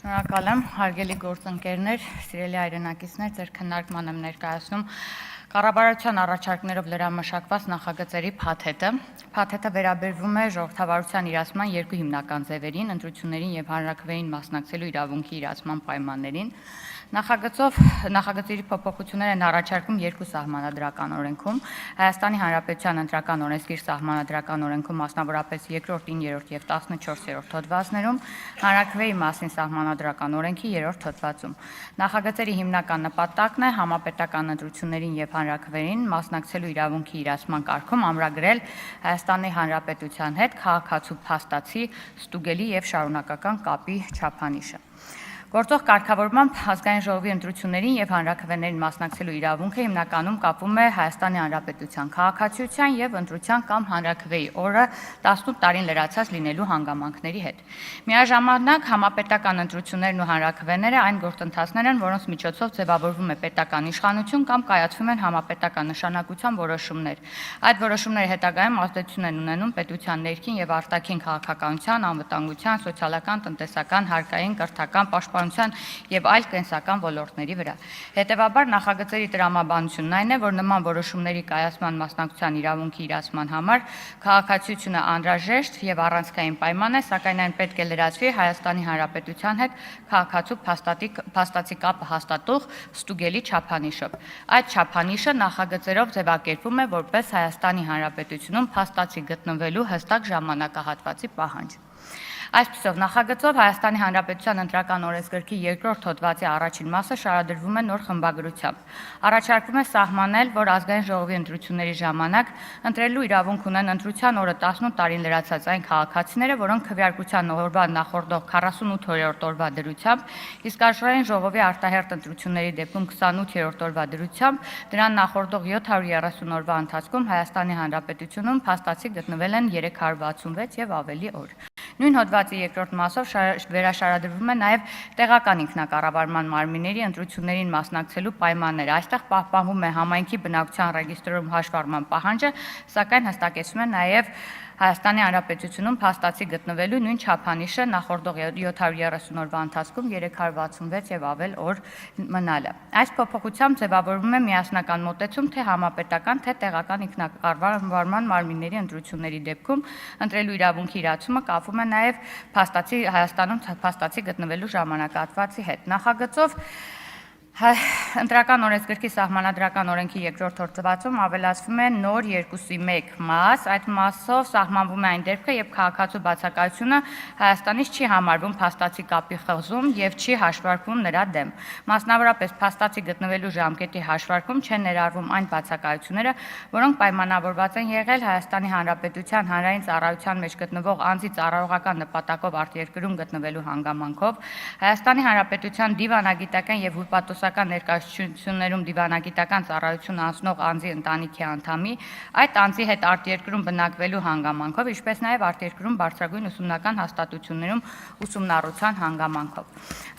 Շնորհակալ եմ, հարգելի գործընկերներ, սիրելի հայրենակիցներ, ձեր քննարկման եմ ներկայացնում կառավարության առաջարկներով լրամշակված նախագծերի փաթեթը։ Փաթեթը վերաբերվում է ժողովրդավարության իրացման երկու հիմնական ձևերին, ընտրություններին եւ հանրաքվեին մասնակցելու իրավունքի իրացման պայմաններին։ Նախագծերի փոփոխություններ են առաջարկում երկու սահմանադրական օրենքում, Հայաստանի Հանրապետության ընտրական օրենսգիր սահմանադրական օրենքում, մասնավորապես 2-րդ, 9-րդ եւ 14-րդ հոդվածներում, հանրաքվեի մասին սահմանադրական օրենքի 3-րդ հոդվածում։ Նախագծերի հիմնական նպատակն է համապետական ընտրություններին եւ հանրաքվեին մասնակցելու իրավունքի իրացման կարգում ամրագրել Հայաստանի Հանրապետության հետ քաղաքացու փաստացի, ստուգելի եւ շարունակական կապի չափանիշը։ Գործող կարգավորմամբ ազգային ժողովի ընտրություններին եւ հանրաքվեներին մասնակցելու իրավունքը հիմնականում կապվում է Հայաստանի Հանրապետության քաղաքացիության եւ ընտրության կամ հանրաքվեի օրը 18 տարին լրացած լինելու հանգամանքների հետ։ Միաժամանակ համապետական ընտրություններն ու հանրաքվեները այն գործընթացներ են, որոնց միջոցով ձևավորվում է պետական իշխանություն կամ կայացվում են համապետական նշանակության որոշումներ։ Այդ որոշումները հետագայում ազդեցություն են ունենում պետության ներքին եւ արտաքին քաղաքականության, անվտանգության, սոցիալական, տնտեսական, հարկային, կրթական, պաշտպանության եւ այլ կենսական ոլորտների վրա։ Հետևաբար նախագծերի տրամաբանությունն այն է, որ նման որոշումների կայացման մասնակցության իրավունքի իրացման համար քաղաքացիությունը անհրաժեշտ եւ առանցքային պայման է, սակայն այն պետք է լրացվի Հայաստանի Հանրապետության հետ քաղաքացու փաստացի կապը հաստատող ստուգելի չափանիշով։ Այդ չափանիշը նախագծերով ձևակերպվում է որպես Հայաստանի Հանրապետությունում փաստացի գտնվելու հստակ ժամանակահատվածի պահանջ։ Այսպիսով, նախագծով Հայաստանի Հանրապետության ընտրական օրենսգրքի 2-րդ հոդվածի առաջին մասը շարադրվում է նոր խմբագրությամբ։ Առաջարկվում է սահմանել, որ ազգային ժողովի ընտրությունների ժամանակ ընտրելու իրավունք ունեն ընտրության օրը 18 տարին լրացած այն քաղաքացիները, որոնք քվեարկության օրվա նախորդող 48-րդ օրվա դրությամբ, իսկ ազգային ժողովի արտահերթ ընտրությունների դեպքում 28-րդ օրվա դրությամբ, դրան նախորդող 730 օրվա ընթացքում Հայաստանի Հանրապետությունում փաստացի գտնվել են 366 եւ ավելի օր։ Նույն հոդվածի երկրորդ մասով վերաշարադրվում է նաև տեղական ինքնակառավարման մարմինների ընտրություններին մասնակցելու պայմանները։ Այստեղ պահպանվում է համայնքի բնակչության ռեգիստրում հաշվառման պահանջը, սակայն հստակեցվում է նաև Հայաստանի Հանրապետությունում փաստացի գտնվելու նույն չափանիշը նախորդող 730 օրվա ընթացքում 366 եւ ավել օր մնալը։ Այս փոփոխությամբ ձևավորվում է միասնական մոտեցում թե համապետական, թե տեղական ինքնակառավարման մարմինների ընտրությունների դեպքում ընտրելու իրավունքի իրացումը կապվում է նաև Հայաստանում փաստացի գտնվելու ժամանակահատվածի հետ։ Նախագծով ընտրական օրենսգրքի սահմանադրական օրենքի 2-րդ հոդվածում ավելացվում է նոր 2.1 մաս, այդ մասով սահմանվում է այն դեպքը, երբ քաղաքացու բացակայությունը Հայաստանից չի համարվում փաստացի կապի խզում եւ չի հաշվարկվում նրա դեմ։ Մասնավորապես փաստացի գտնվելու ժամկետի հաշվարկում չեն ներառվում այն բացակայությունները, որոնք պայմանավորված են եղել Հայաստանի Հանրապետության հանրային ծառայության մեջ գտնվող անձի ծառայողական նպատակով արտերկրում գտնվելու հանգամանքով, Հայաստանի Հանրապետության դիվանագիտական եւ հուլպատոսական ներկայացություններում դիվանագիտական ծառայություն անցնող անձի ընտանիքի անդամի, այդ անձի հետ արտերկրում բնակվելու հանգամանքով, ինչպես նաև արտերկրում բարձրագույն ուսումնական հաստատություններում ուսումնառության հանգամանքով։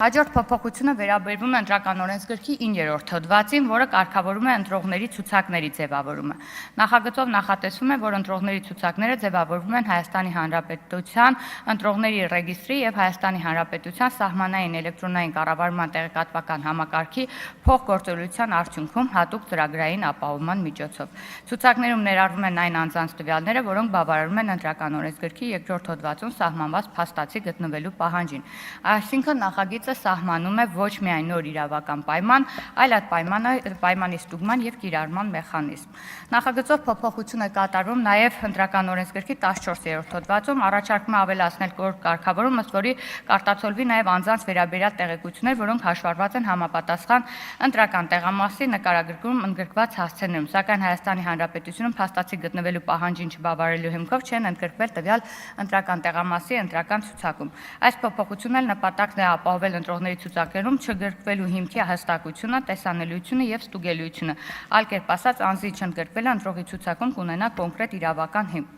Հաջորդ փոփոխությունը վերաբերվում է ընտրական օրենսգրքի 9-րդ հոդվածին, որը կարգավորում է ընտրողների ցուցակների ձևավորումը։ Նախագծով նախատեսվում է, որ ընտրողների ցուցակները ձևավորվում են Հայաստանի Հանրապետության ընտրողների ռեգիստրի եւ Հայաստանի Հանրապետության սահմանային էլեկտրոնային կառավարման տեղեկատվական համակարգի փոխգործելիության արդյունքում հատուկ ծրագրային ապահովման միջոցով։ Ցուցակներում ներառվում են այն անձանց տվյալները, որոնք բավարարում են ընտրական օրենսգրքի 2-րդ հոդվածում սահմանված փաստացի գտնվելու պահանջին։ Այսինքն նախագիծը սահմանում է ոչ միայն նոր իրավական պայման, այլ այդ պայմանի ստուգման եւ կիրառման մեխանիզմ։ Նախագծով փոփոխություն է կատարվում նաեւ ընտրական օրենսգրքի 14-րդ հոդվածում, առաջարկում է ավելացնել կարգավորում, ըստ որի կարտացոլվի նաեւ անձանց վերաբերյալ տեղեկություններ, որոնք հաշվառված են համապատասխան ընտրական տեղամասի նկարագրում ընդգրկված հասցեներում, սակայն Հայաստանի Հանրապետությունում փաստացի գտնվելու պահանջին չբավարարելու հիմքով չեն ընդգրկվել տվյալ ընտրական տեղամասի ընտրական ցուցակում։ Այս փոփոխությունն էլ նպատակն է ապահովել ընտրողների ցուցակներում չընդգրկվելու հիմքի հստակությունը, տեսանելիությունը եւ ստուգելիությունը, այլ կերպ ասած, անձի չընդգրկվելը ընտրողի ցուցակում կունենա կոնկրետ իրավական հիմք։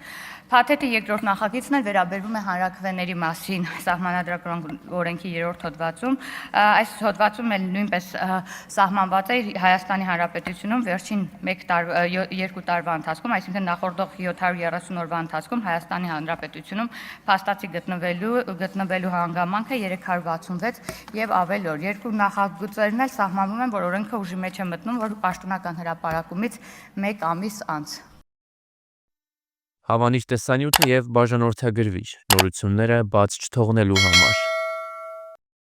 Փաթեթի երկրորդ նախագիծն էլ վերաբերվում է հանրաքվեների մասին Սահմանադրական օրենքի 3-րդ հոդվածում։ Այս հոդվածում էլ նույնպես սահմանված է Հայաստանի Հանրապետությունում վերջին 2 տարվա ընթացքում, այսինքն նախորդող 730 օրվա ընթացքում Հայաստանի Հանրապետությունում փաստացի գտնվելու հանգամանքը 366 եւ ավել օր։ Երկու նախագծերն էլ սահմանվում են, որ օրենքը ուժի մեջ է մտնում, որ պաշտոնական հրապարակումից 1 ամիս անց։ Հավանիր տեսանյութը եւ բաժանորդագրվիր նորությունները բաց չթողնելու համար։